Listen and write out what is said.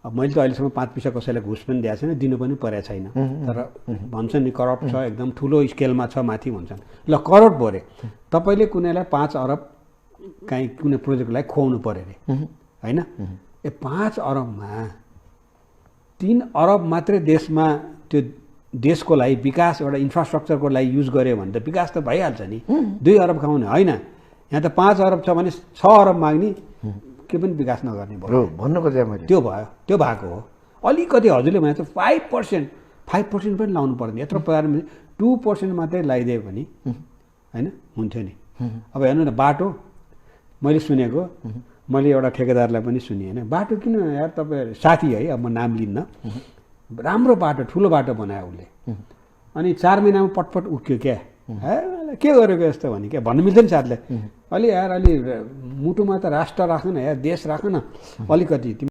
मैले त अहिलेसम्म 5 पैसा कसैलाई घुस पनि दिएको छैन, दिनु पनि परेको छैन। तर भन्छन् नि करप्ट छ, एकदम ठुलो स्केलमा छ माथि भन्छन्। ल करोड परे, तपाईँले कुनैलाई 5 अरब काहीँ कुनै प्रोजेक्टलाई खुवाउनु पऱ्यो अरे होइन। 5 अरबमा 3 अरब मात्रै देशमा त्यो देशको लागि विकास एउटा इन्फ्रास्ट्रक्चरको लागि युज गर्यो भने त विकास त भइहाल्छ नि। 2 अरब खाउने होइन, यहाँ त 5 अरब छ भने 6 अरब माग्ने, के पनि विकास नगर्ने भयो। भन्नु खोजेँ मैले त्यो भयो, त्यो भएको हो। अलिकति हजुरले भने 5% पनि लाउनु पर्दैन। यत्रो प्रधानमन्त्री 2% मात्रै लगाइदियो भने होइन हुन्थ्यो नि। अब हेर्नु न, बाटो मैले सुनेको, मैले एउटा ठेकेदारलाई पनि सुनेँ होइन, बाटो किन यार तपाईँ साथी है, अब म नाम लिन्न, राम्रो बाटो ठुलो बाटो बनायो उसले, अनि 4 महिनामा पटपट उक्यो क्या, के गरेको यस्तो भने क्या भन्नु मिल्दैन साथीलाई। अलि यार अलि मुटुमा त राष्ट्र राख्नु न यार, देश राख्नु न अलिकति।